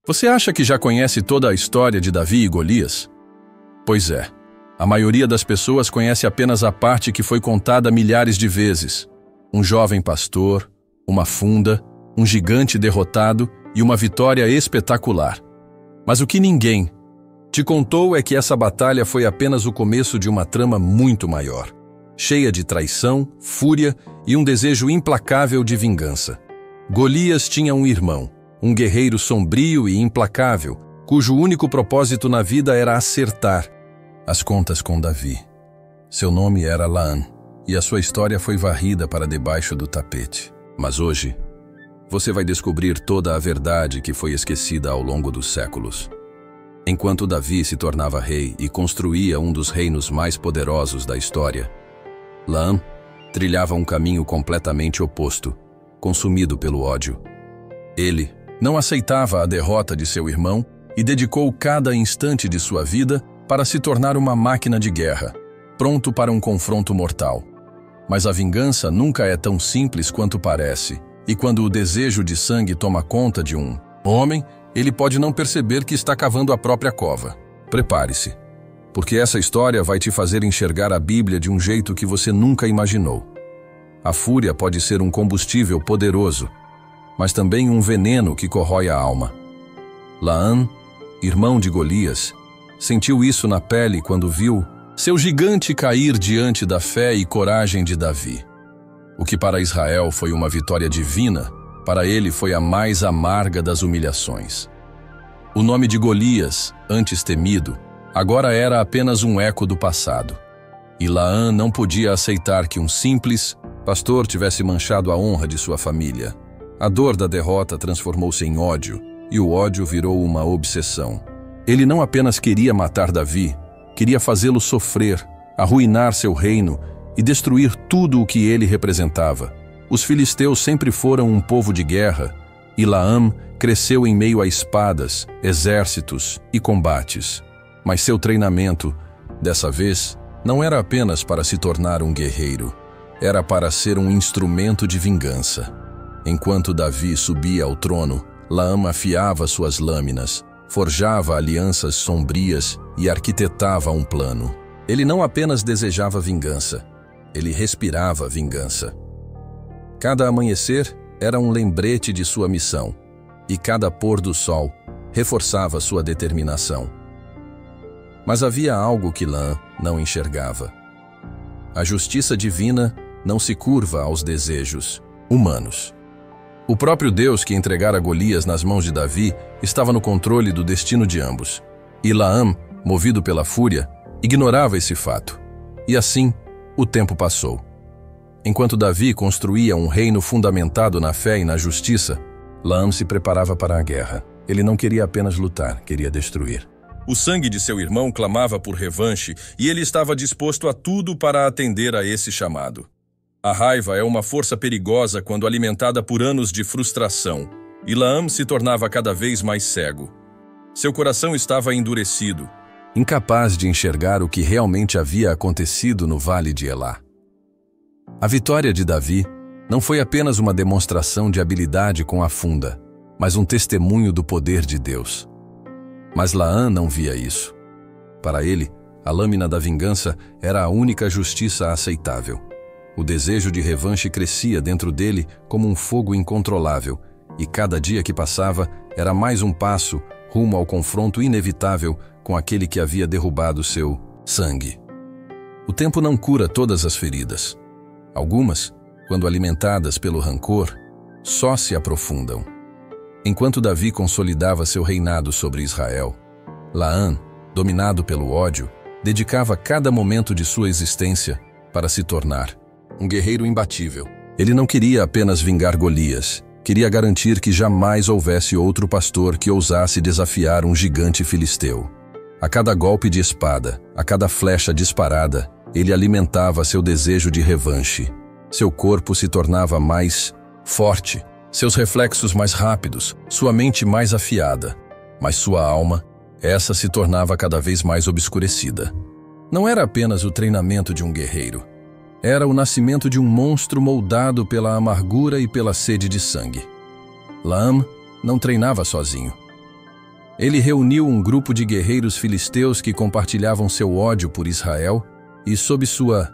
Você acha que já conhece toda a história de Davi e Golias? Pois é, a maioria das pessoas conhece apenas a parte que foi contada milhares de vezes. Um jovem pastor, uma funda, um gigante derrotado e uma vitória espetacular. Mas o que ninguém te contou é que essa batalha foi apenas o começo de uma trama muito maior, cheia de traição, fúria e um desejo implacável de vingança. Golias tinha um irmão, um guerreiro sombrio e implacável, cujo único propósito na vida era acertar as contas com Davi. Seu nome era Laam, e a sua história foi varrida para debaixo do tapete. Mas hoje, você vai descobrir toda a verdade que foi esquecida ao longo dos séculos. Enquanto Davi se tornava rei e construía um dos reinos mais poderosos da história, Laam trilhava um caminho completamente oposto, consumido pelo ódio. Ele não aceitava a derrota de seu irmão e dedicou cada instante de sua vida para se tornar uma máquina de guerra, pronto para um confronto mortal. Mas a vingança nunca é tão simples quanto parece, e quando o desejo de sangue toma conta de um homem, ele pode não perceber que está cavando a própria cova. Prepare-se, porque essa história vai te fazer enxergar a Bíblia de um jeito que você nunca imaginou. A fúria pode ser um combustível poderoso, mas também um veneno que corrói a alma. Laam, irmão de Golias, sentiu isso na pele quando viu seu gigante cair diante da fé e coragem de Davi. O que para Israel foi uma vitória divina, para ele foi a mais amarga das humilhações. O nome de Golias, antes temido, agora era apenas um eco do passado. E Laam não podia aceitar que um simples pastor tivesse manchado a honra de sua família. A dor da derrota transformou-se em ódio, e o ódio virou uma obsessão. Ele não apenas queria matar Davi, queria fazê-lo sofrer, arruinar seu reino e destruir tudo o que ele representava. Os filisteus sempre foram um povo de guerra, e Laam cresceu em meio a espadas, exércitos e combates. Mas seu treinamento, dessa vez, não era apenas para se tornar um guerreiro, era para ser um instrumento de vingança. Enquanto Davi subia ao trono, Laam afiava suas lâminas, forjava alianças sombrias e arquitetava um plano. Ele não apenas desejava vingança, ele respirava vingança. Cada amanhecer era um lembrete de sua missão, e cada pôr do sol reforçava sua determinação. Mas havia algo que Laam não enxergava. A justiça divina não se curva aos desejos humanos. O próprio Deus que entregara Golias nas mãos de Davi estava no controle do destino de ambos. E Laam, movido pela fúria, ignorava esse fato. E assim, o tempo passou. Enquanto Davi construía um reino fundamentado na fé e na justiça, Laam se preparava para a guerra. Ele não queria apenas lutar, queria destruir. O sangue de seu irmão clamava por revanche e ele estava disposto a tudo para atender a esse chamado. A raiva é uma força perigosa quando alimentada por anos de frustração, e Laam se tornava cada vez mais cego. Seu coração estava endurecido, incapaz de enxergar o que realmente havia acontecido no Vale de Elá. A vitória de Davi não foi apenas uma demonstração de habilidade com a funda, mas um testemunho do poder de Deus. Mas Laam não via isso. Para ele, a lâmina da vingança era a única justiça aceitável. O desejo de revanche crescia dentro dele como um fogo incontrolável, e cada dia que passava era mais um passo rumo ao confronto inevitável com aquele que havia derrubado seu sangue. O tempo não cura todas as feridas. Algumas, quando alimentadas pelo rancor, só se aprofundam. Enquanto Davi consolidava seu reinado sobre Israel, Laam, dominado pelo ódio, dedicava cada momento de sua existência para se tornar um guerreiro imbatível. Ele não queria apenas vingar Golias, queria garantir que jamais houvesse outro pastor que ousasse desafiar um gigante filisteu. A cada golpe de espada, a cada flecha disparada, ele alimentava seu desejo de revanche. Seu corpo se tornava mais forte, seus reflexos mais rápidos, sua mente mais afiada. Mas sua alma, essa se tornava cada vez mais obscurecida. Não era apenas o treinamento de um guerreiro. Era o nascimento de um monstro moldado pela amargura e pela sede de sangue. Laam não treinava sozinho. Ele reuniu um grupo de guerreiros filisteus que compartilhavam seu ódio por Israel e, sob sua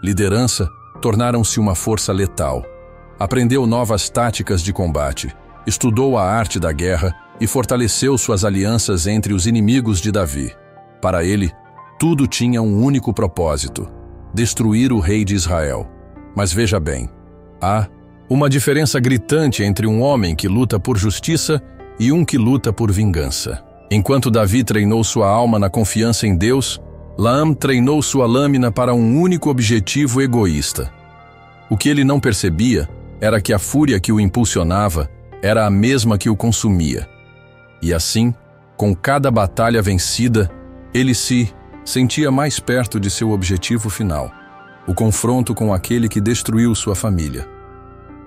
liderança, tornaram-se uma força letal. Aprendeu novas táticas de combate, estudou a arte da guerra e fortaleceu suas alianças entre os inimigos de Davi. Para ele, tudo tinha um único propósito: destruir o rei de Israel. Mas veja bem, há uma diferença gritante entre um homem que luta por justiça e um que luta por vingança. Enquanto Davi treinou sua alma na confiança em Deus, Laam treinou sua lâmina para um único objetivo egoísta. O que ele não percebia era que a fúria que o impulsionava era a mesma que o consumia. E assim, com cada batalha vencida, ele se sentia mais perto de seu objetivo final, o confronto com aquele que destruiu sua família.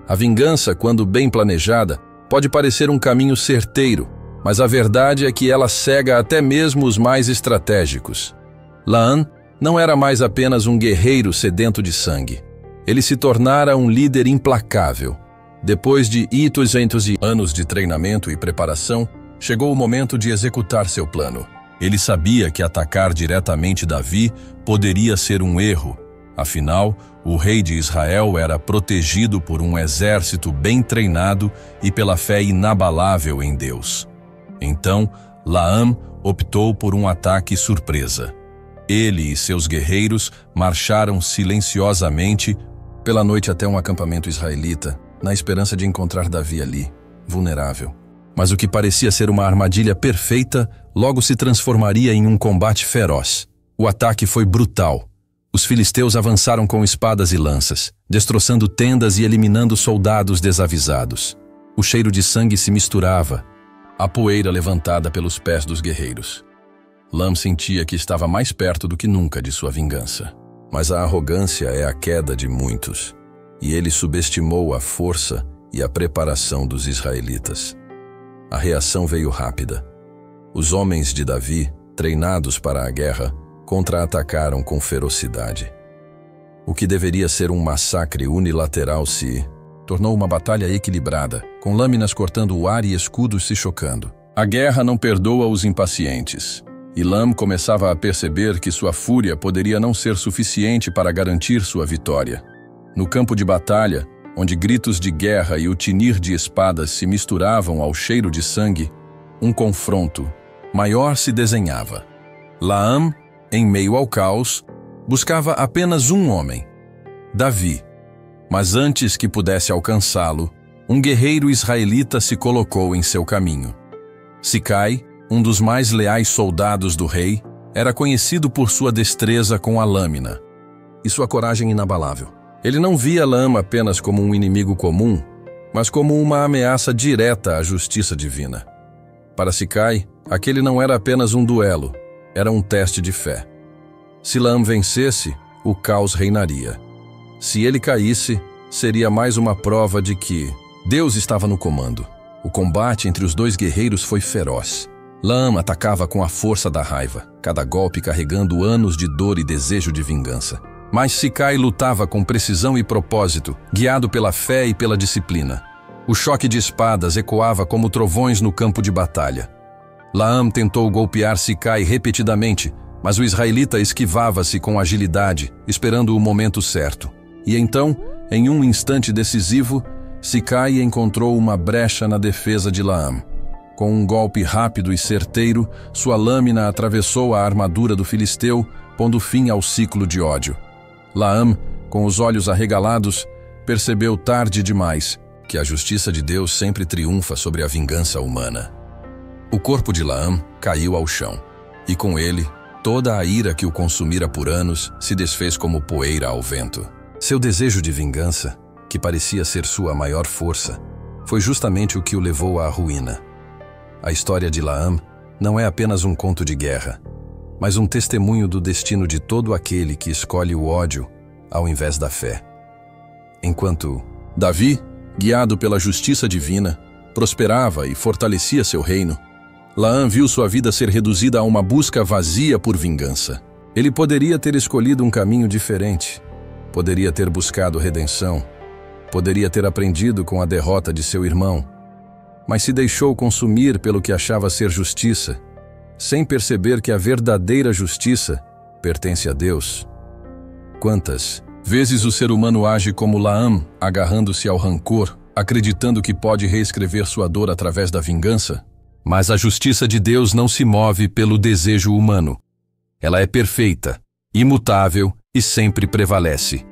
A vingança, quando bem planejada, pode parecer um caminho certeiro, mas a verdade é que ela cega até mesmo os mais estratégicos. Laam não era mais apenas um guerreiro sedento de sangue. Ele se tornara um líder implacável. Depois de 200 anos de treinamento e preparação, chegou o momento de executar seu plano. Ele sabia que atacar diretamente Davi poderia ser um erro. Afinal, o rei de Israel era protegido por um exército bem treinado e pela fé inabalável em Deus. Então, Laam optou por um ataque surpresa. Ele e seus guerreiros marcharam silenciosamente pela noite até um acampamento israelita, na esperança de encontrar Davi ali, vulnerável. Mas o que parecia ser uma armadilha perfeita logo se transformaria em um combate feroz. O ataque foi brutal. Os filisteus avançaram com espadas e lanças, destroçando tendas e eliminando soldados desavisados. O cheiro de sangue se misturava, a poeira levantada pelos pés dos guerreiros. Laam sentia que estava mais perto do que nunca de sua vingança. Mas a arrogância é a queda de muitos, e ele subestimou a força e a preparação dos israelitas. A reação veio rápida. Os homens de Davi, treinados para a guerra, contra-atacaram com ferocidade. O que deveria ser um massacre unilateral se tornou uma batalha equilibrada, com lâminas cortando o ar e escudos se chocando. A guerra não perdoa os impacientes. E Laam começava a perceber que sua fúria poderia não ser suficiente para garantir sua vitória. No campo de batalha, onde gritos de guerra e o tinir de espadas se misturavam ao cheiro de sangue, um confronto maior se desenhava. Laam, em meio ao caos, buscava apenas um homem, Davi. Mas antes que pudesse alcançá-lo, um guerreiro israelita se colocou em seu caminho. Sicai, um dos mais leais soldados do rei, era conhecido por sua destreza com a lâmina e sua coragem inabalável. Ele não via Laam apenas como um inimigo comum, mas como uma ameaça direta à justiça divina. Para Sicai, aquele não era apenas um duelo, era um teste de fé. Se Laam vencesse, o caos reinaria. Se ele caísse, seria mais uma prova de que Deus estava no comando. O combate entre os dois guerreiros foi feroz. Laam atacava com a força da raiva, cada golpe carregando anos de dor e desejo de vingança. Mas Sicai lutava com precisão e propósito, guiado pela fé e pela disciplina. O choque de espadas ecoava como trovões no campo de batalha. Laam tentou golpear Sicai repetidamente, mas o israelita esquivava-se com agilidade, esperando o momento certo. E então, em um instante decisivo, Sicai encontrou uma brecha na defesa de Laam. Com um golpe rápido e certeiro, sua lâmina atravessou a armadura do filisteu, pondo fim ao ciclo de ódio. Laam, com os olhos arregalados, percebeu tarde demais que a justiça de Deus sempre triunfa sobre a vingança humana. O corpo de Laam caiu ao chão, e com ele, toda a ira que o consumira por anos se desfez como poeira ao vento. Seu desejo de vingança, que parecia ser sua maior força, foi justamente o que o levou à ruína. A história de Laam não é apenas um conto de guerra, mas um testemunho do destino de todo aquele que escolhe o ódio ao invés da fé. Enquanto Davi, guiado pela justiça divina, prosperava e fortalecia seu reino, Laam viu sua vida ser reduzida a uma busca vazia por vingança. Ele poderia ter escolhido um caminho diferente, poderia ter buscado redenção, poderia ter aprendido com a derrota de seu irmão. mas se deixou consumir pelo que achava ser justiça, sem perceber que a verdadeira justiça pertence a Deus. Quantas vezes o ser humano age como Laam, agarrando-se ao rancor, acreditando que pode reescrever sua dor através da vingança? Mas a justiça de Deus não se move pelo desejo humano. Ela é perfeita, imutável e sempre prevalece.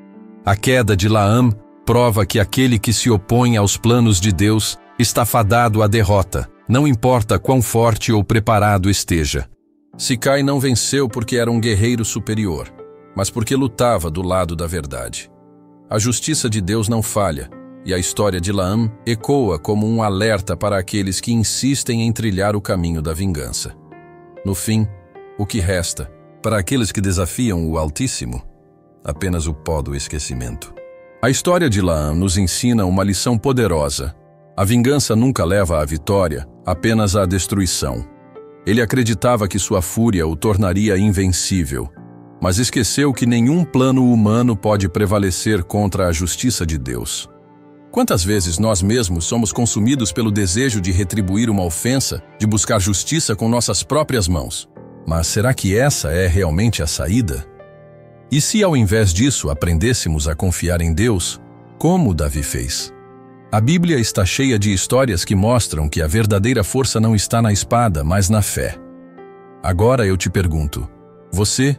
A queda de Laam prova que aquele que se opõe aos planos de Deus está fadado à derrota, não importa quão forte ou preparado esteja. Sicai não venceu porque era um guerreiro superior, mas porque lutava do lado da verdade. A justiça de Deus não falha, e a história de Laam ecoa como um alerta para aqueles que insistem em trilhar o caminho da vingança. No fim, o que resta, para aqueles que desafiam o Altíssimo? Apenas o pó do esquecimento. A história de Laam nos ensina uma lição poderosa. A vingança nunca leva à vitória, apenas à destruição. Ele acreditava que sua fúria o tornaria invencível, mas esqueceu que nenhum plano humano pode prevalecer contra a justiça de Deus. Quantas vezes nós mesmos somos consumidos pelo desejo de retribuir uma ofensa, de buscar justiça com nossas próprias mãos? Mas será que essa é realmente a saída? E se ao invés disso aprendêssemos a confiar em Deus, como Davi fez? A Bíblia está cheia de histórias que mostram que a verdadeira força não está na espada, mas na fé. Agora eu te pergunto, você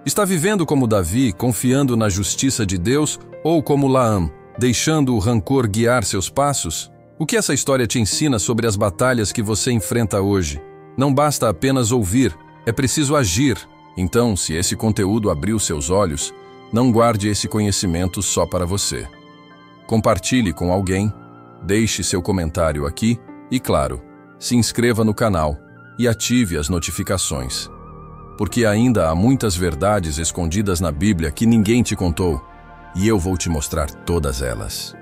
está vivendo como Davi, confiando na justiça de Deus, ou como Laam, deixando o rancor guiar seus passos? O que essa história te ensina sobre as batalhas que você enfrenta hoje? Não basta apenas ouvir, é preciso agir. Então, se esse conteúdo abriu seus olhos, não guarde esse conhecimento só para você. Compartilhe com alguém, deixe seu comentário aqui e, claro, se inscreva no canal e ative as notificações. Porque ainda há muitas verdades escondidas na Bíblia que ninguém te contou, e eu vou te mostrar todas elas.